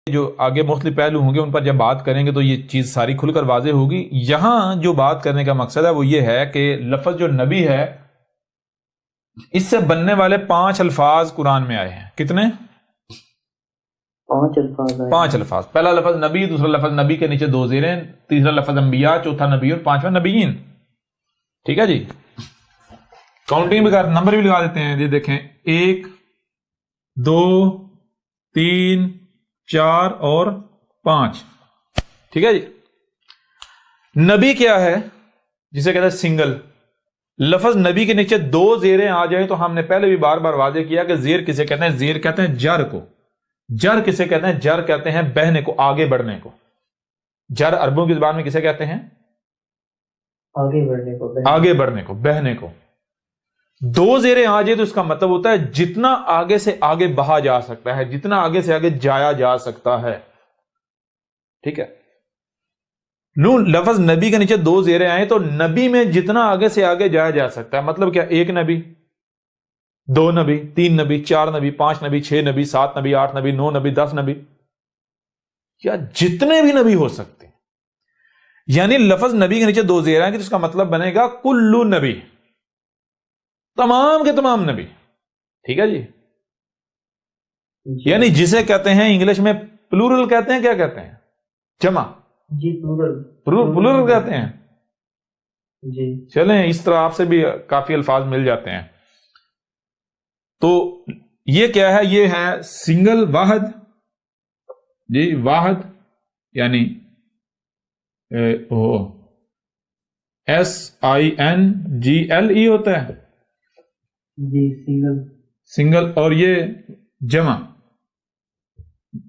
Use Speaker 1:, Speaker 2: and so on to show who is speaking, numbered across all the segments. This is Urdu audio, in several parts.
Speaker 1: جو آگے مختلف پہلو ہوں گے ان پر جب بات کریں گے تو یہ چیز ساری کھل کر واضح ہوگی. یہاں جو بات کرنے کا مقصد ہے وہ یہ ہے کہ لفظ جو نبی ہے اس سے بننے والے 5 الفاظ قرآن میں آئے ہیں. کتنے؟
Speaker 2: 5 الفاظ آئے.
Speaker 1: 5 الفاظ. پہلا لفظ نبی، دوسرا لفظ نبی کے نیچے 2 زیریں، تیسرا لفظ انبیاء، چوتھا نبی اور پانچواں نبیین. ٹھیک ہے جی. کاؤنٹنگ بھی نمبر بھی لگا دیتے ہیں. یہ دیکھیں 1 2 3 4 اور 5. ٹھیک ہے جی. نبی کیا ہے جسے کہتے ہیں سنگل. لفظ نبی کے نیچے 2 زیریں آ جائیں تو ہم نے پہلے بھی بار بار واضح کیا کہ زیر کسے کہتے ہیں؟ زیر کہتے ہیں جر کو. جر کسے کہتے ہیں؟ جر کہتے ہیں بہنے کو، آگے بڑھنے کو. جر عربوں کی زبان میں کسے کہتے ہیں؟
Speaker 2: آگے بڑھنے کو،
Speaker 1: آگے بڑھنے کو، بہنے کو. 2 زیریں آ جائے تو اس کا مطلب ہوتا ہے جتنا آگے سے آگے بہا جا سکتا ہے، جتنا آگے سے آگے جایا جا سکتا ہے. ٹھیک ہے. لفظ نبی کے نیچے 2 زیریں آئے تو نبی میں جتنا آگے سے آگے جایا جا سکتا ہے. مطلب کیا؟ 1 نبی، 2 نبی، 3 نبی، 4 نبی، 5 نبی، 6 نبی، 7 نبی، 8 نبی، 9 نبی، 10 نبی، یا جتنے بھی نبی ہو سکتے ہیں. یعنی لفظ نبی کے نیچے 2 زیریں آئیں گے تو اس کا مطلب بنے گا کل نبی، تمام کے تمام نبی. ٹھیک ہے جی. یعنی جسے کہتے ہیں انگلش میں پلورل کہتے ہیں. کیا کہتے ہیں؟ جمع.
Speaker 2: جی
Speaker 1: پلورل کہتے ہیں.
Speaker 2: جی
Speaker 1: چلیں اس طرح آپ سے بھی کافی الفاظ مل جاتے ہیں. تو یہ کیا ہے؟ یہ ہے سنگل، واحد. جی واحد یعنی SINGLE ہوتا ہے.
Speaker 2: جی
Speaker 1: سنگل. اور یہ جمع.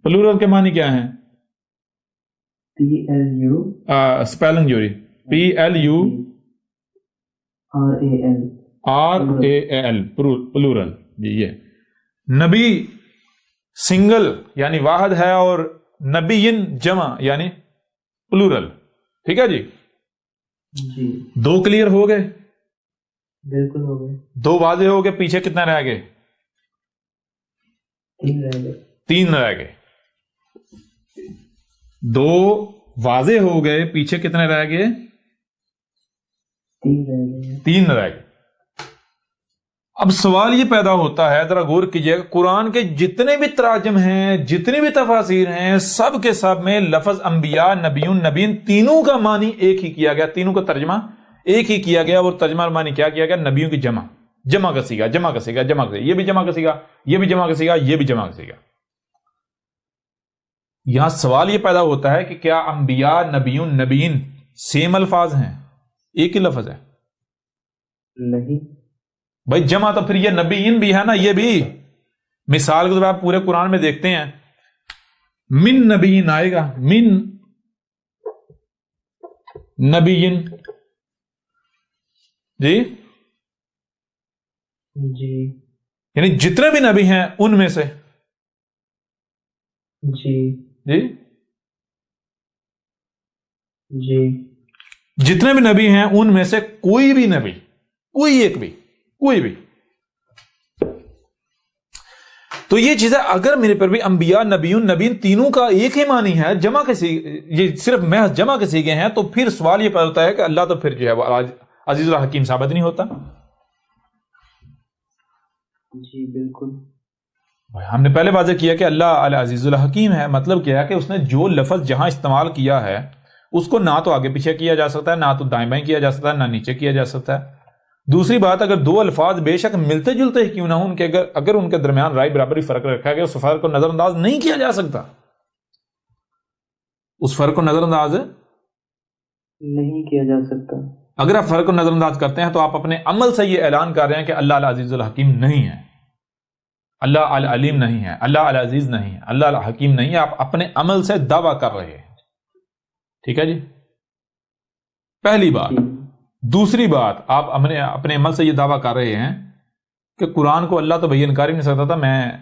Speaker 1: پلورل کے معنی کیا ہیں؟
Speaker 2: PLU
Speaker 1: اسپیلنگ جوری. PLURAL plural. جی یہ نبی سنگل یعنی واحد ہے اور نبیین جمع یعنی پلورل. ٹھیک ہے جی.
Speaker 2: جی
Speaker 1: 2 کلیئر ہو گئے؟
Speaker 2: بالکل ہو گئے.
Speaker 1: 2 واضح ہو گئے. پیچھے کتنا رہ گئے؟
Speaker 2: 3 رہ گئے.
Speaker 1: 3 رہ گئے. 2 واضح ہو گئے. پیچھے کتنے رہ گئے؟
Speaker 2: 3 رہ گئے.
Speaker 1: 3 رہ گئے. اب سوال یہ پیدا ہوتا ہے، ذرا غور کیجئے، قرآن کے جتنے بھی تراجم ہیں، جتنی بھی تفاسیر ہیں، سب کے سب میں لفظ انبیاء، نبیون، نبیین تینوں کا معنی ایک ہی کیا گیا. تینوں کا ترجمہ ایک ہی کیا گیا. اور ترجمہ معنی کیا کیا گیا؟ نبیوں کی جمع. جمع کا سیگا، جمع کا سیگا، جمع کا سیگا. یہ بھی جمع کا سیگا، یہ بھی جمع کا سیگا، یہ بھی جمع کا سیگا. یہاں سوال یہ پیدا ہوتا ہے کہ کیا انبیاء، نبیون، نبیین سیم الفاظ ہیں؟ ایک ہی لفظ ہے؟
Speaker 2: نہیں
Speaker 1: بھائی جمع تو پھر یہ نبیین بھی ہے نا. یہ بھی مثال کے طور پر آپ پورے قرآن میں دیکھتے ہیں من نبیین آئے گا، من نبیین. جی
Speaker 2: جی
Speaker 1: یعنی جتنے بھی نبی ہیں ان میں سے.
Speaker 2: جی
Speaker 1: جی
Speaker 2: جی
Speaker 1: جتنے بھی نبی ہیں ان میں سے کوئی بھی نبی، کوئی ایک بھی، کوئی بھی. تو یہ چیز ہے. اگر میرے پر بھی انبیاء، نبیون، نبیین تینوں کا ایک ہی معنی ہے، جمع کے یہ صرف محض جمع کے سیگے ہیں، تو پھر سوال یہ پیدا ہوتا ہے کہ اللہ تو پھر جو ہے وہ عزیز الحکیم ثابت نہیں ہوتا.
Speaker 2: جی بالکل.
Speaker 1: ہم نے پہلے واضح کیا کہ اللہ العزیز الحکیم ہے. مطلب کیا ہے کہ اس نے جو لفظ جہاں استعمال کیا ہے اس کو نہ تو آگے پیچھے کیا جا سکتا ہے، نہ تو دائیں بائیں کیا جا سکتا ہے، نہ نیچے کیا جا سکتا ہے. دوسری بات، اگر 2 الفاظ بے شک ملتے جلتے ہی کیوں نہ ہوں، ان کے اگر ان کے درمیان رائے برابری فرق رکھا گیا، اس فرق کو نظر انداز نہیں کیا جا سکتا. اس فرق کو نظر انداز
Speaker 2: نہیں کیا جا سکتا.
Speaker 1: اگر آپ فرق کو نظر انداز کرتے ہیں تو آپ اپنے عمل سے یہ اعلان کر رہے ہیں کہ اللہ العزیز الحکیم نہیں ہے، اللہ العلیم نہیں ہے، اللہ العزیز نہیں ہے، اللہ الحکیم نہیں ہے. آپ اپنے عمل سے دعویٰ کر رہے ہیں. ٹھیک ہے جی. پہلی بات. دوسری بات، آپ اپنے عمل سے یہ دعویٰ کر رہے ہیں کہ قرآن کو اللہ تو بیان کر ہی نہیں سکتا تھا،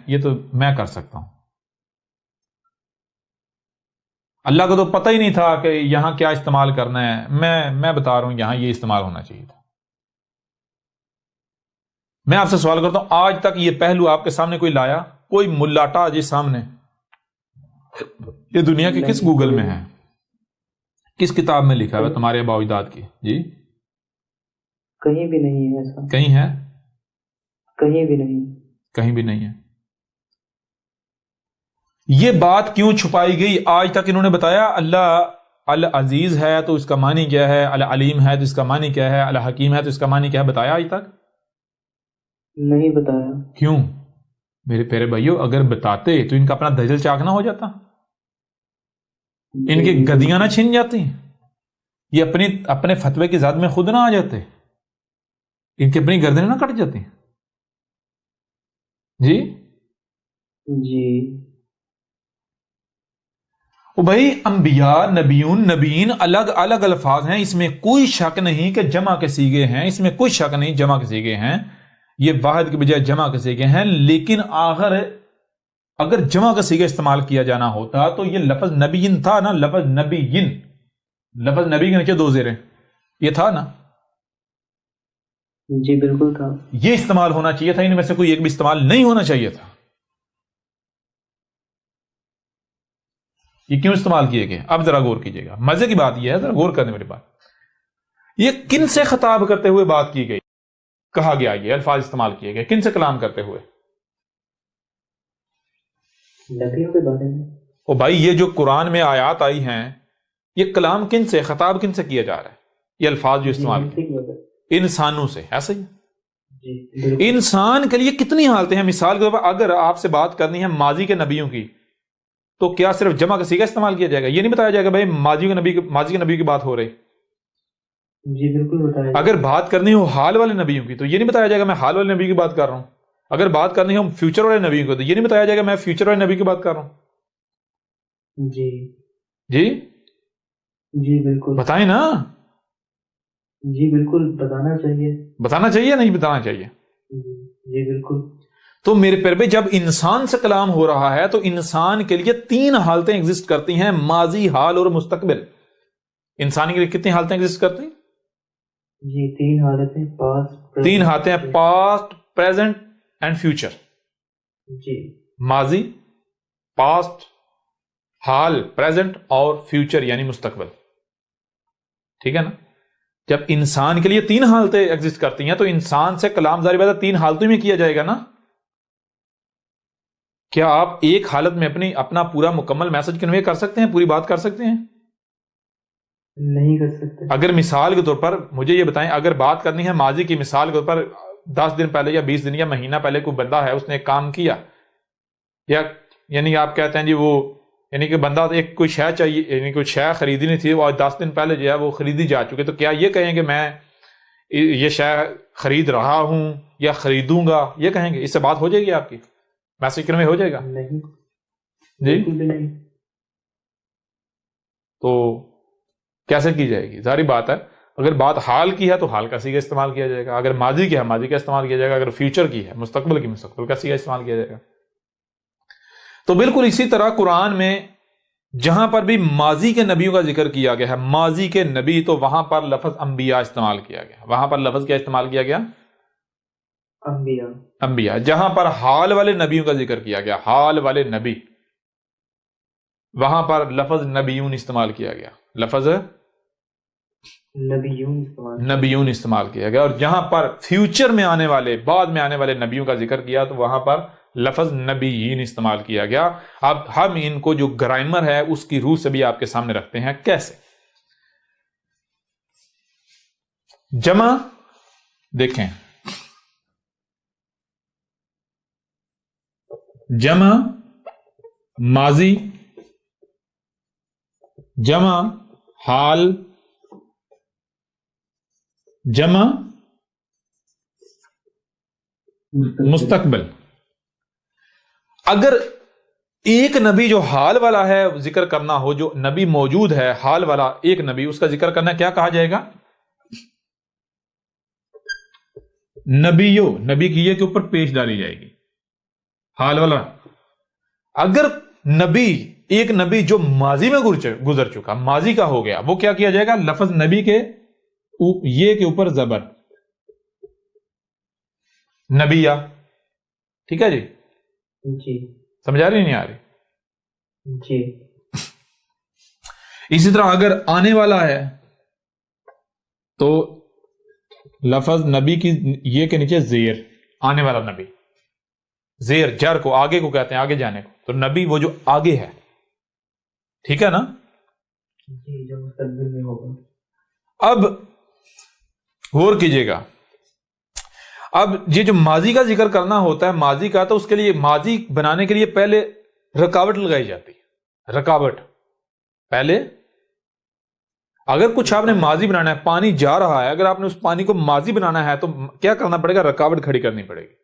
Speaker 1: یہ تو میں کر سکتا ہوں. اللہ کو تو پتہ ہی نہیں تھا کہ یہاں کیا استعمال کرنا ہے، میں بتا رہا ہوں یہاں یہ استعمال ہونا چاہیے تھا. میں آپ سے سوال کرتا ہوں، آج تک یہ پہلو آپ کے سامنے کوئی لایا؟ کوئی ملاٹا جی سامنے یہ دنیا کے کس گوگل میں ہے؟ کس کتاب میں لکھا ہے تمہارے آباء و اجداد کی؟ جی
Speaker 2: کہیں بھی نہیں ہے ایسا،
Speaker 1: کہیں ہے؟
Speaker 2: کہیں بھی نہیں۔
Speaker 1: کہیں بھی نہیں ہے۔ یہ بات کیوں چھپائی گئی؟ آج تک انہوں نے بتایا اللہ العزیز ہے تو اس کا معنی کیا ہے، العلیم ہے تو اس کا معنی کیا ہے، الحکیم ہے تو اس کا معنی کیا ہے؟ بتایا آج تک؟
Speaker 2: نہیں بتایا۔
Speaker 1: کیوں میرے پیارے بھائیو؟ اگر بتاتے تو ان کا اپنا دجل چاک نہ ہو جاتا، ان کی گدیاں نہ چھن جاتی، یہ اپنے فتوے کی ذات میں خود نہ آ جاتے، ان کی اپنی گردنیں نہ کٹ جاتی؟ جی
Speaker 2: جی
Speaker 1: وہ بھائی انبیاء نبیین الگ الگ الفاظ ہیں، اس میں کوئی شک نہیں کہ جمع کے صیغے ہیں، اس میں کوئی شک نہیں جمع کے صیغے ہیں، یہ واحد کے بجائے جمع کے صیغے ہیں، لیکن اگر جمع کا صیغہ استعمال کیا جانا ہوتا تو یہ لفظ نبیین تھا نا، لفظ نبیین، لفظ نبی کے نیچے 2 زیریں، یہ تھا نا؟
Speaker 2: جی بالکل تھا۔
Speaker 1: یہ استعمال ہونا چاہیے تھا، ان میں سے کوئی ایک بھی استعمال نہیں ہونا چاہیے تھا۔ یہ کیوں استعمال کیے گئے؟ اب ذرا غور کیجئے گا، مزے کی بات یہ ہے، ذرا غور کرنے میری بات، یہ کن سے خطاب کرتے ہوئے بات کی گئی، کہا گیا یہ الفاظ استعمال کیے گئے، کن سے کلام کرتے ہوئے؟
Speaker 2: نبیوں کے بارے میں۔
Speaker 1: او بھائی یہ جو قرآن میں آیات آئی ہیں، یہ کلام کن سے، خطاب کن سے کیا جا رہا ہے؟ یہ الفاظ جو استعمال کیے انسانوں سے، ایسا ہی؟
Speaker 2: جی
Speaker 1: انسان کے لیے کتنی حالتیں ہیں؟ مثال کے طور پر اگر آپ سے بات کرنی ہے ماضی کے نبیوں کی تو کیا صرف جمع کا صیغہ استعمال کیا جائے گا؟ یہ نہیں بتایا جائے گا بھائی ماضی کے نبی کی بات ہو رہی؟
Speaker 2: جی بالکل بتایا۔
Speaker 1: اگر بات کرنی ہو حال والے نبیوں کی تو یہ نہیں بتایا جائے گا میں حال والے نبی کی بات کر رہا ہوں۔ اگر بات کرنی ہو فیوچر والے نبیوں کو تو یہ نہیں بتایا جائے گا میں فیوچر والے نبی کی بات کر رہا ہوں۔
Speaker 2: جی
Speaker 1: جی
Speaker 2: جی بالکل
Speaker 1: بتائیں نا،
Speaker 2: جی بالکل بتانا چاہیے۔
Speaker 1: بتانا چاہیے نہیں بتانا چاہیے؟
Speaker 2: جی بالکل۔
Speaker 1: تو میرے پیارے بھائی جب انسان سے کلام ہو رہا ہے تو انسان کے لیے 3 حالتیں ایگزسٹ کرتی ہیں، ماضی، حال اور مستقبل۔ انسان کے لیے کتنی حالتیں ایگزسٹ کرتی ہیں؟
Speaker 2: جی 3 حالتیں، پاسٹ،
Speaker 1: 3 حالتیں ہیں، پاسٹ، پریزنٹ اینڈ فیوچر۔
Speaker 2: جی
Speaker 1: ماضی، پاسٹ، حال پریزنٹ اور فیوچر یعنی مستقبل، ٹھیک ہے نا؟ جب انسان کے لیے 3 حالتیں ایگزسٹ کرتی ہیں تو انسان سے کلام ظاہر بات ہے 3 حالتوں میں کیا جائے گا نا؟ کیا آپ ایک حالت میں اپنا پورا مکمل میسج کنوے کر سکتے ہیں، پوری بات کر سکتے ہیں؟
Speaker 2: نہیں کر سکتے۔
Speaker 1: اگر مثال کے طور پر مجھے یہ بتائیں، اگر بات کرنی ہے ماضی کی، مثال کے طور پر 10 دن پہلے یا 20 دن یا مہینہ پہلے کوئی بندہ ہے اس نے ایک کام کیا، یا یعنی آپ کہتے ہیں جی وہ یعنی کہ بندہ ایک کوئی شے چاہیے، یعنی کوئی شے خریدنی تھی وہ 10 دن پہلے جو ہے وہ خریدی جا چکے، تو کیا یہ کہیں گے میں یہ شے خرید رہا ہوں یا خریدوں گا؟ یہ کہیں گے؟ اس سے بات ہو جائے گی آپ کی، میسج کنوے ہو جائے گا؟
Speaker 2: نہیں
Speaker 1: جی
Speaker 2: بالکل بھی نہیں۔
Speaker 1: تو کیسے کی جائے گی؟ ظاہری بات ہے اگر بات حال کی ہے تو حال کا صیغہ استعمال کیا جائے گا، اگر ماضی کی ہے ماضی کا استعمال کیا جائے گا، اگر فیوچر کی ہے مستقبل کی مستقبل کا صیغہ استعمال کیا جائے گا۔ تو بالکل اسی طرح قرآن میں جہاں پر بھی ماضی کے نبیوں کا ذکر کیا گیا ہے، ماضی کے نبی، تو وہاں پر لفظ انبیاء استعمال کیا گیا، وہاں پر لفظ کیا استعمال کیا گیا؟ انبیاء۔ جہاں پر حال والے نبیوں کا ذکر کیا گیا، حال والے نبی، وہاں پر لفظ نبیون استعمال کیا گیا، لفظ نبیون استعمال کیا گیا۔ اور جہاں پر فیوچر میں آنے والے، بعد میں آنے والے نبیوں کا ذکر کیا تو وہاں پر لفظ نبیین استعمال کیا گیا۔ اب ہم ان کو جو گرامر ہے اس کی روح سے بھی آپ کے سامنے رکھتے ہیں، کیسے؟ جمع دیکھیں، جمع ماضی، جمع حال، جمع مستقبل۔ اگر ایک نبی جو حال والا ہے ذکر کرنا ہو، جو نبی موجود ہے حال والا ایک نبی، اس کا ذکر کرنا کیا کہا جائے گا؟ نبیو، نبی کی یہ کے اوپر پیش ڈالی جائے گی، حال والا۔ اگر نبی، ایک نبی جو ماضی میں گزر چکا، ماضی کا ہو گیا، وہ کیا کیا جائے گا؟ لفظ نبی کے یہ کے اوپر زبر، نبیہ، ٹھیک ہے جی؟
Speaker 2: جی
Speaker 1: سمجھا رہی نہیں آ رہی؟
Speaker 2: جی
Speaker 1: اسی طرح اگر آنے والا ہے تو لفظ نبی کی یہ کے نیچے زیر، آنے والا نبی، زیر جر کو آگے کو کہتے ہیں، آگے جانے کو، تو نبی وہ جو آگے ہے، ٹھیک ہے نا؟
Speaker 2: جی جو مستقبل میں ہوگا۔
Speaker 1: اب غور کیجئے گا، اب یہ جو ماضی کا ذکر کرنا ہوتا ہے ماضی کا، تو اس کے لیے ماضی بنانے کے لیے پہلے رکاوٹ لگائی جاتی ہے، رکاوٹ پہلے۔ اگر کچھ آپ نے ماضی بنانا ہے، پانی جا رہا ہے، اگر آپ نے اس پانی کو ماضی بنانا ہے تو کیا کرنا پڑے گا؟ رکاوٹ کھڑی کرنی پڑے گی،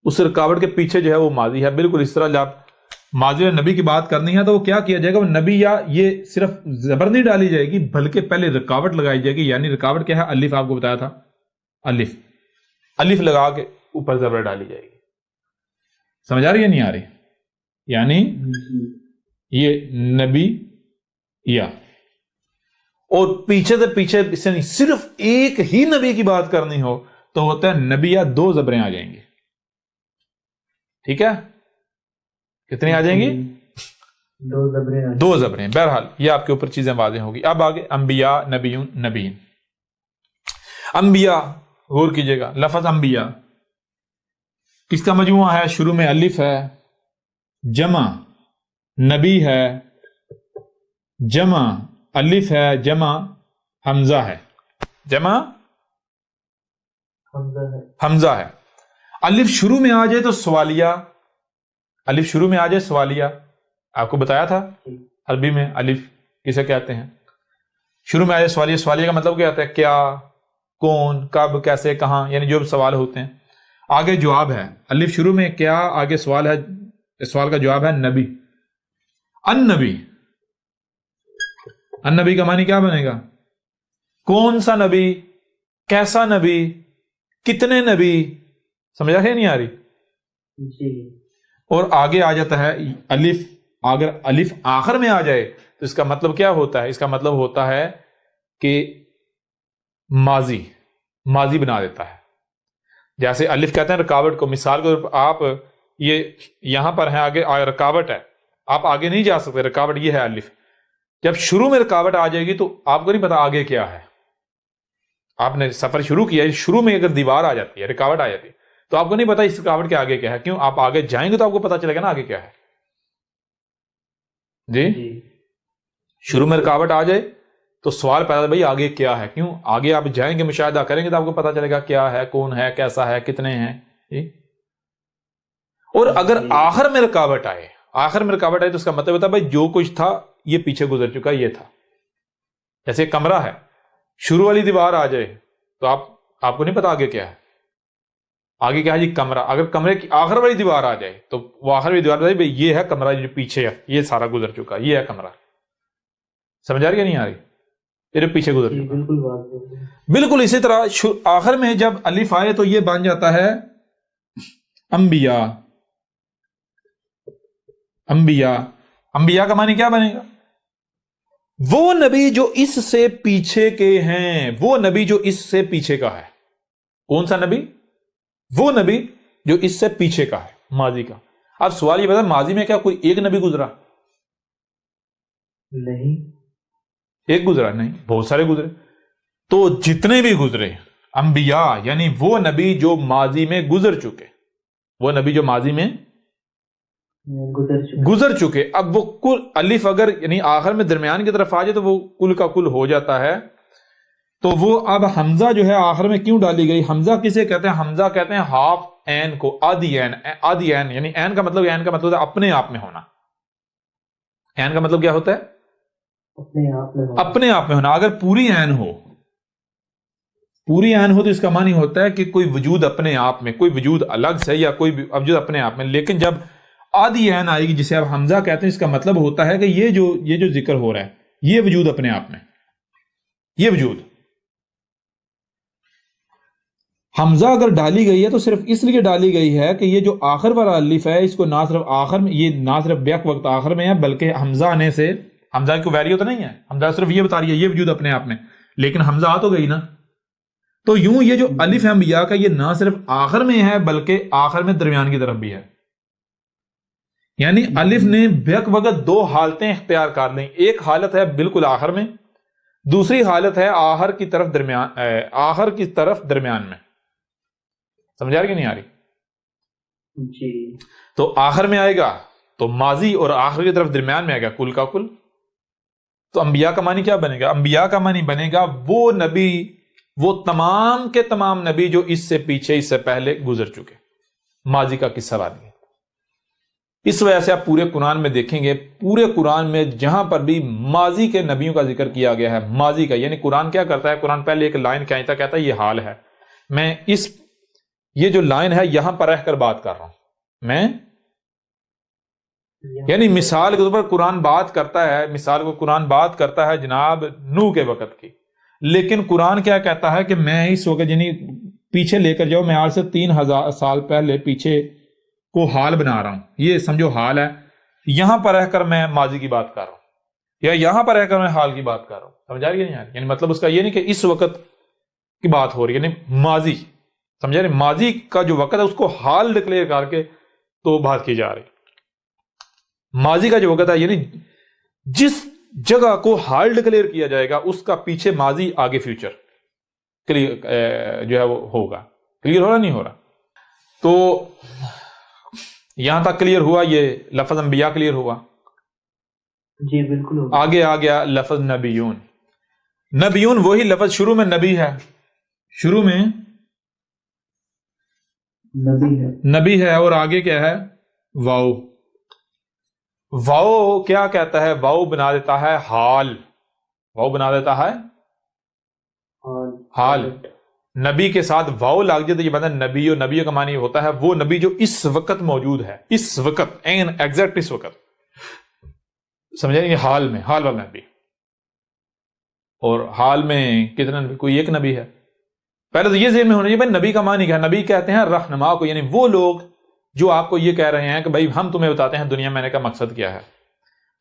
Speaker 1: اس رکاوٹ کے پیچھے جو ہے وہ ماضی ہے۔ بالکل اس طرح جب ماضی اور نبی کی بات کرنی ہے تو وہ کیا کیا جائے گا؟ وہ نبی یا یہ صرف زبر نہیں ڈالی جائے گی بلکہ پہلے رکاوٹ لگائی جائے گی، یعنی رکاوٹ کیا ہے؟ الف، آپ کو بتایا تھا الف، الف لگا کے اوپر زبر ڈالی جائے گی۔ سمجھ آ رہی ہے نہیں آ رہی؟ یعنی یہ نبی یا، اور پیچھے سے پیچھے سے نہیں، صرف ایک ہی نبی کی بات کرنی ہو تو ہوتا ہے نبی یا، دو زبریں آ جائیں گی، ٹھیک ہے؟ کتنی آ جائیں گی؟
Speaker 2: دو زبریں،
Speaker 1: دو زبریں۔ بہرحال یہ آپ کے اوپر چیزیں واضح ہوگی۔ اب آگے انبیاء، نبیون، نبیین۔ انبیاء غور کیجئے گا، لفظ انبیاء کس کا مجموعہ ہے؟ شروع میں الف ہے، جمع نبی ہے، جمع الف ہے، جمع حمزہ ہے، جمع حمزہ ہے۔ الف شروع میں آ جائے تو سوالیہ، الف شروع میں آ جائے سوالیہ، آپ کو بتایا تھا عربی میں الف کسے کہتے ہیں؟ شروع میں آ جائے سوالیہ، سوالیہ کا مطلب کیا ہوتا ہے؟ کیا، کون، کب، کیسے، کہاں، یعنی جو سوال ہوتے ہیں۔ آگے جواب ہے، الف شروع میں کیا، آگے سوال ہے، سوال کا جواب ہے نبی، النبی۔ النبی کا معنی کیا بنے گا؟ کون سا نبی، کیسا نبی، کتنے نبی؟ سمجھا ہے نہیں آ رہی؟
Speaker 2: جی۔
Speaker 1: اور آگے آ جاتا ہے الف، اگر الف آخر میں آ جائے تو اس کا مطلب کیا ہوتا ہے؟ اس کا مطلب ہوتا ہے کہ ماضی، ماضی بنا دیتا ہے۔ جیسے الف کہتے ہیں رکاوٹ کو، مثال کے طور پر آپ یہ یہاں پر ہیں، آگے رکاوٹ ہے، آپ آگے نہیں جا سکتے، رکاوٹ یہ ہے الف۔ جب شروع میں رکاوٹ آ جائے گی تو آپ کو نہیں پتا آگے کیا ہے۔ آپ نے سفر شروع کیا ہے، شروع میں اگر دیوار آ جاتی ہے، رکاوٹ آ جاتی ہے تو آپ کو نہیں پتا اس رکاوٹ کے آگے کیا ہے۔ کیوں؟ آپ آگے جائیں گے تو آپ کو پتا چلے گا نا آگے کیا ہے۔ جی، شروع میں رکاوٹ آ جائے تو سوال پیدا بھائی آگے کیا ہے؟ کیوں؟ آگے آپ جائیں گے، مشاہدہ کریں گے تو آپ کو پتا چلے گا کیا ہے، کون ہے، کیسا ہے، کتنے ہیں۔ جی۔ اور اگر آخر میں رکاوٹ آئے، آخر میں رکاوٹ آئے تو اس کا مطلب ہوتا ہے بھائی جو کچھ تھا یہ پیچھے گزر چکا، یہ تھا۔ جیسے کمرہ ہے، شروع والی دیوار آ جائے تو آپ کو نہیں پتا آگے کیا ہے، آگے کیا ہے جی؟ کمرہ۔ اگر کمرے کی آخر والی دیوار آ جائے تو وہ آخر والی دیوار بتائے بھائی یہ ہے کمرہ، جو پیچھے ہے یہ سارا گزر چکا، یہ ہے کمرہ۔ سمجھ آ رہی ہے نہیں آ رہی؟ یہ پیچھے گزر چکا۔ بالکل اسی طرح آخر میں جب الف آئے تو یہ بن جاتا ہے انبیاء، انبیاء۔ انبیاء کا معنی کیا بنے گا؟ وہ نبی جو اس سے پیچھے کے ہیں، وہ نبی جو اس سے پیچھے کا ہے۔ کون سا نبی؟ وہ نبی جو اس سے پیچھے کا ہے، ماضی کا۔ اب سوال یہ بتا، ماضی میں کیا کوئی ایک نبی گزرا؟
Speaker 2: نہیں۔
Speaker 1: ایک گزرا نہیں، بہت سارے گزرے۔ تو جتنے بھی گزرے انبیاء، یعنی وہ نبی جو ماضی میں گزر چکے، وہ نبی جو ماضی میں گزر چکے۔ اب وہ کل الف اگر یعنی آخر میں درمیان کی طرف آ جائے تو وہ کل کا کل ہو جاتا ہے۔ تو وہ اب حمزہ جو ہے آخر میں کیوں ڈالی گئی؟ حمزہ کسے کہتے ہیں؟ حمزہ کہتے ہیں ہاف این کو، آدھی این، آدھی این، یعنی این کا مطلب ہے اپنے آپ میں ہونا۔ این کا مطلب کیا ہوتا ہے؟ اپنے آپ میں ہونا۔ اگر پوری این ہو، پوری این ہو تو اس کا معنی ہوتا ہے کہ کوئی وجود اپنے آپ میں، کوئی وجود الگ سے یا کوئی وجود اپنے آپ میں۔ لیکن جب آدھی این آئے گی جسے اب حمزہ کہتے ہیں، اس کا مطلب ہوتا ہے کہ یہ جو ذکر ہو رہا ہے یہ وجود اپنے آپ میں، یہ وجود۔ حمزہ اگر ڈالی گئی ہے تو صرف اس لیے ڈالی گئی ہے کہ یہ جو آخر والا الف ہے اس کو نہ صرف آخر میں، یہ نہ صرف بیک وقت آخر میں ہے بلکہ حمزہ آنے سے، حمزہ کو ویلیو تو نہیں ہے، حمزہ صرف یہ بتا رہی ہے یہ وجود اپنے آپ میں، لیکن حمزہ آ تو گئی نا۔ تو یوں یہ جو الف ہے انبیاء کا، یہ نہ صرف آخر میں ہے بلکہ آخر میں درمیان کی طرف بھی ہے، یعنی الف نے بیک وقت دو حالتیں اختیار کر لیں. ایک حالت ہے بالکل آخر میں, دوسری حالت ہے آخر کی طرف درمیان میں. سمجھ آ رہی کہ نہیں آ رہی؟
Speaker 2: جی.
Speaker 1: تو آخر میں آئے گا تو ماضی, اور آخر کی طرف درمیان میں آئے گا کل کا کل. تو انبیاء کا معنی کیا بنے گا؟ انبیاء کا معنی بنے گا وہ نبی, وہ تمام کے تمام نبی جو اس سے پیچھے اس سے پہلے گزر چکے. ماضی کا قصہ لا دیا. اس وجہ سے آپ پورے قرآن میں دیکھیں گے, پورے قرآن میں جہاں پر بھی ماضی کے نبیوں کا ذکر کیا گیا ہے, ماضی کا, یعنی قرآن کیا کرتا ہے, قرآن پہلے ایک لائن کہتا ہے یہ حال ہے, میں یہ جو لائن ہے یہاں پر رہ کر بات کر رہا ہوں میں. یعنی مثال کے طور پر قرآن بات کرتا ہے, مثال کو قرآن بات کرتا ہے جناب نوح کے وقت کی, لیکن قرآن کیا کہتا ہے کہ میں اس وقت, یعنی پیچھے لے کر جاؤ, میں آج سے 3000 سال پہلے پیچھے کو حال بنا رہا ہوں, یہ سمجھو حال ہے. یہاں پر رہ کر میں ماضی کی بات کر رہا ہوں, یا یہاں پر رہ کر میں حال کی بات کر رہا ہوں. سمجھا رہی ہے نہیں؟ یعنی مطلب اس کا یہ نہیں کہ اس وقت کی بات ہو رہی ہے, یعنی ماضی, سمجھا رہے, ماضی کا جو وقت ہے اس کو حال ڈکلیئر کر کے تو بات کی جا رہی. ماضی کا جو وقت ہے, یعنی جس جگہ کو حال ڈکلیئر کیا جائے گا اس کا پیچھے ماضی آگے فیوچر جو ہے وہ ہوگا. کلیئر ہو رہا نہیں ہو رہا؟ تو یہاں تک کلیئر ہوا, یہ لفظ انبیاء کلیئر ہوا.
Speaker 2: جی بالکل.
Speaker 1: آگے آ گیا لفظ نبیون. نبیون وہی لفظ, شروع میں نبی ہے, شروع میں نبی ہے, اور آگے کیا ہے, واؤ. واؤ کیا کہتا ہے؟ واؤ بنا دیتا ہے حال, واؤ بنا دیتا ہے حال. نبی کے ساتھ واؤ لگ جائے تو یہ بندہ نبی, اور نبی کا معنی ہوتا ہے وہ نبی جو اس وقت موجود ہے, اس وقت, ایگزیکٹ اس وقت. سمجھیں یہ حال میں, حال والا نبی. اور حال میں کتنا نبی؟ کوئی ایک نبی ہے. پہلے تو یہ ذہن میں ہونا چاہیے بھائی نبی کا معنی کیا ہے. نبی کہتے ہیں رہنما کو, یعنی وہ لوگ جو آپ کو یہ کہہ رہے ہیں کہ بھائی ہم تمہیں بتاتے ہیں دنیا میں آنے کا مقصد کیا ہے,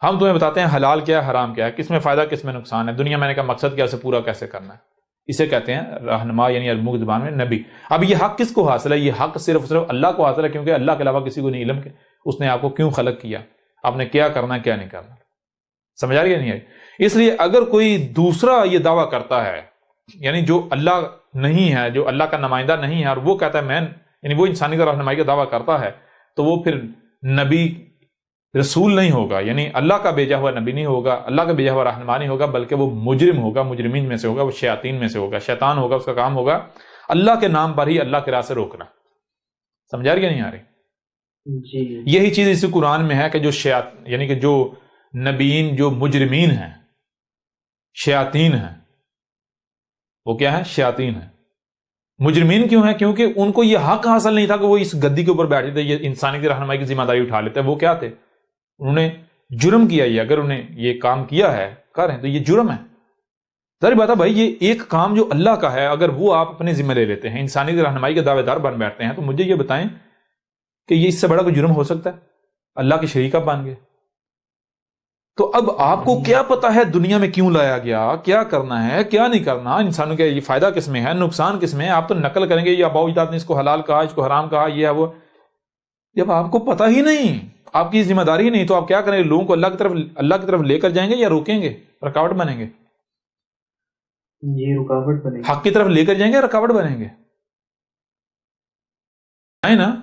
Speaker 1: ہم تمہیں بتاتے ہیں حلال کیا ہے حرام کیا ہے, کس میں فائدہ کس میں نقصان ہے, دنیا میں آنے کا مقصد کیا, اسے پورا کیسے کرنا ہے. اسے کہتے ہیں رہنما, یعنی عربی زبان میں نبی. اب یہ حق کس کو حاصل ہے؟ یہ حق صرف اللہ کو حاصل ہے, کیونکہ اللہ کے علاوہ کسی کو نہیں علم کہ اس نے آپ کو کیوں خلق کیا, آپ نے کیا کرنا کیا نہیں کرنا. سمجھ آ رہی ہے نہیں آئی؟ اس لیے اگر کوئی دوسرا یہ دعویٰ کرتا ہے, یعنی جو اللہ نہیں ہے, جو اللہ کا نمائندہ نہیں ہے, اور وہ کہتا ہے میں, یعنی وہ انسانی کا رہنمائی کا دعویٰ کرتا ہے, تو وہ پھر نبی رسول نہیں ہوگا, یعنی اللہ کا بھیجا ہوا نبی نہیں ہوگا, اللہ کا بھیجا ہوا رہنما نہیں ہوگا, بلکہ وہ مجرم ہوگا, مجرمین میں سے ہوگا, وہ شیاطین میں سے ہوگا, شیطان ہوگا. اس کا کام ہوگا اللہ کے نام پر ہی اللہ کے راہ سے روکنا. سمجھا رہی ہے نہیں آ رہی؟
Speaker 2: جی.
Speaker 1: یہی چیز اسی قرآن میں ہے کہ جو یعنی کہ جو نبیین, جو مجرمین ہیں, شیاطین ہیں, وہ کیا ہے؟ شیاطین ہیں. مجرمین کیوں ہیں؟ کیونکہ ان کو یہ حق حاصل نہیں تھا کہ وہ اس گدی کے اوپر بیٹھے تھے, یہ انسانی کی رہنمائی کی ذمہ داری اٹھا لیتے. وہ کیا تھے؟ انہوں نے جرم کیا. یہ اگر انہیں یہ کام کیا ہے, کر رہے ہیں, تو یہ جرم ہے. ظاہر بات ہے بھائی, یہ ایک کام جو اللہ کا ہے اگر وہ آپ اپنے ذمہ لے لیتے ہیں, انسانی کی رہنمائی کے دعوے دار بن بیٹھتے ہیں, تو مجھے یہ بتائیں کہ یہ اس سے بڑا کوئی جرم ہو سکتا ہے؟ اللہ کے شریک آپ بن گئے. تو اب آپ کو کیا پتا ہے دنیا میں کیوں لایا گیا, کیا کرنا ہے, کیا نہیں کرنا, انسانوں کا یہ فائدہ کس میں ہے, نقصان کس میں ہے. آپ تو نقل کریں گے, یہ اباؤ اجداد نے اس کو حلال کہا, اس کو حرام کہا, یہ ہے وہ. جب آپ کو پتا ہی نہیں, آپ کی ذمہ داری ہی نہیں, تو آپ کیا کریں گے؟ لوگوں کو اللہ کی طرف لے کر جائیں گے یا روکیں گے, رکاوٹ بنیں گے؟
Speaker 2: جی رکاوٹ بنیں گے.
Speaker 1: حق کی طرف لے کر جائیں گے, رکاوٹ بنیں گے, ہے نا؟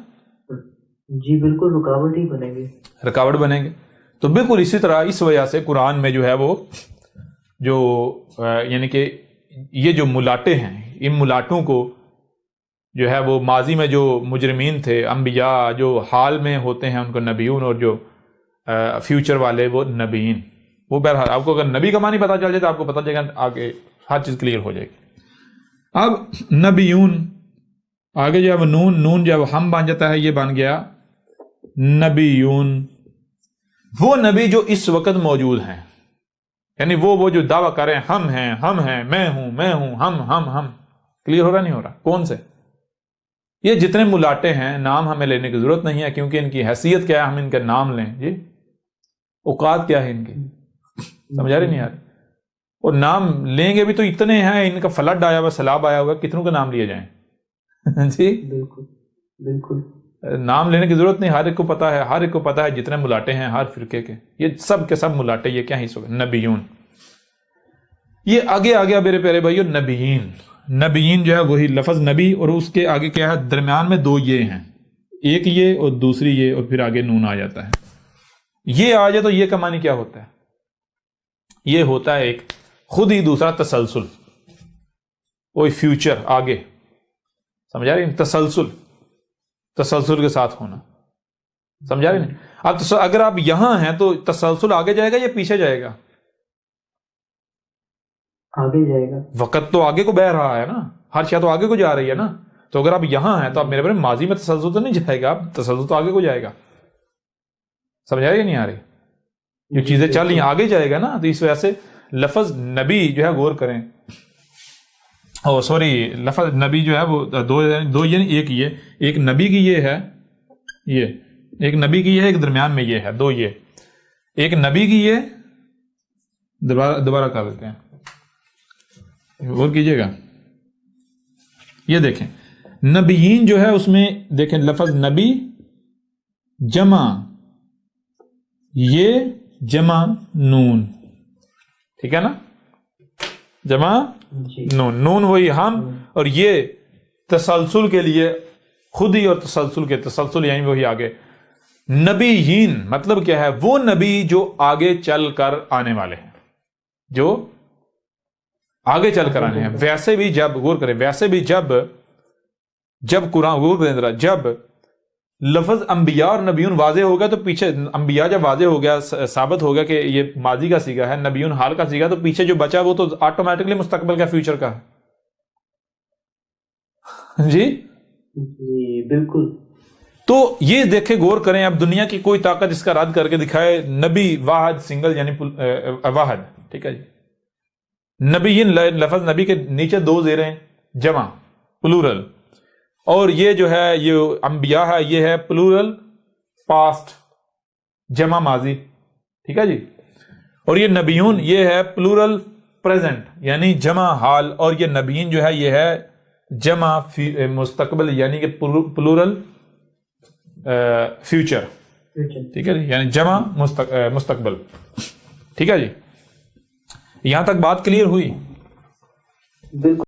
Speaker 2: جی بالکل رکاوٹ ہی بنیں گے,
Speaker 1: رکاوٹ بنیں گے. تو بالکل اسی طرح اس وجہ سے قرآن میں جو ہے وہ جو یعنی کہ یہ جو ملاٹے ہیں, ان ملاٹوں کو جو ہے وہ ماضی میں جو مجرمین تھے, انبیاء جو حال میں ہوتے ہیں ان کو نبیون, اور جو فیوچر والے وہ نبیین. وہ بہرحال آپ کو اگر نبی کا معنی پتا چل جائے تو آپ کو پتا چلے گا, آگے ہر چیز کلیئر ہو جائے گی. اب نبیون آگے جو ہے وہ نون جب ہم بن جاتا ہے, یہ بن گیا نبیون. وہ نبی جو اس وقت موجود ہیں, یعنی وہ جو دعویٰ کریں ہم ہیں, میں ہوں, ہم. کلیئر ہو رہا نہیں ہو رہا؟ کون سے؟ یہ جتنے ملاٹے ہیں, نام ہمیں لینے کی ضرورت نہیں ہے, کیونکہ ان کی حیثیت کیا ہے, ہم ان کا نام لیں. جی اوقات کیا ہے ان کی, سمجھا رہی نہیں آ رہی؟ اور نام لیں گے بھی تو اتنے ہیں, ان کا فلڈ آیا ہوا, سیلاب آیا ہوا, کتنوں کا نام لیے جائیں. جی
Speaker 2: بالکل بالکل.
Speaker 1: نام لینے کی ضرورت نہیں، ہر ایک کو پتا ہے، ہر ایک کو پتا ہے، جتنے ملاٹے ہیں ہر فرقے کے، یہ سب کے سب ملاٹے، یہ کیا حصہ نبیون. یہ آگے آ گیا میرے پیارے بھائیو نبیین. نبیین جو ہے وہی لفظ نبی، اور اس کے آگے کیا ہے، درمیان میں دو یہ ہیں، ایک یہ اور دوسری یہ، اور پھر آگے نون آ جاتا ہے. یہ آ جائے تو یہ کا معنی کیا ہوتا ہے؟ یہ ہوتا ہے ایک خود ہی دوسرا تسلسل، وہی فیوچر آگے. سمجھا رہی ہیں؟ تسلسل کے ساتھ ہونا. سمجھا رہی نہیں؟ اب اگر آپ یہاں ہیں تو تسلسل آگے جائے گا یا پیچھے جائے گا؟
Speaker 2: آگے جائے گا.
Speaker 1: وقت تو آگے کو بہ رہا ہے نا، ہر شے تو آگے کو جا رہی ہے نا. تو اگر آپ یہاں ہیں تو آپ میرے بھائی ماضی میں تسلسل تو نہیں جائے گا، تسلسل تو آگے کو جائے گا. سمجھا رہی ہے نہیں آ رہی؟ جو چیزیں چل رہی ہیں آگے جائے گا نا. تو اس وجہ سے لفظ نبی جو ہے غور کریں، سوری لفظ نبی جو ہے وہ دو یہ ایک نبی کی یہ ہے، یہ ایک نبی کی یہ ہے، ایک درمیان میں یہ ہے، دو یہ ایک نبی کی یہ. دوبارہ کر دیتے ہیں، غور کیجئے گا. یہ دیکھیں نبیین جو ہے اس میں دیکھیں لفظ نبی جمع یہ جمع نون، ٹھیک ہے نا، جمع نون وہی ہم، اور یہ تسلسل کے لیے خود ہی، اور تسلسل یعنی وہی آگے. نبیین مطلب کیا ہے؟ وہ نبی جو آگے چل کر آنے والے ہیں، جو آگے چل کر آنے ہیں. ویسے بھی جب غور کریں، ویسے بھی جب قرآن غور کریں ذرا، جب لفظ انبیاء اور نبیون واضح ہو گیا تو پیچھے انبیاء جب واضح ہو گیا، ثابت ہو گیا کہ یہ ماضی کا صیغہ ہے، نبیون حال کا صیغہ، تو پیچھے جو بچا وہ تو آٹومیٹکلی مستقبل کا فیوچر کا ہے. جی
Speaker 2: بالکل.
Speaker 1: تو یہ دیکھیں غور کریں، اب دنیا کی کوئی طاقت اس کا رد کر کے دکھائے. نبی واحد سنگل یعنی واحد، ٹھیک ہے جی. نبیین لفظ نبی کے نیچے دو زیریں جمع پلورل، اور یہ جو ہے یہ انبیاء ہے، یہ ہے پلورل پاسٹ جمع ماضی، ٹھیک ہے جی. اور یہ نبیون یہ ہے پلورل پریزنٹ یعنی جمع حال، اور یہ نبیین جو ہے یہ ہے جمع مستقبل یعنی کہ پلورل فیوچر، ٹھیک ہے جی، یعنی جمع مستقبل. ٹھیک ہے جی، یہاں تک بات کلیئر ہوئی؟
Speaker 2: بالکل.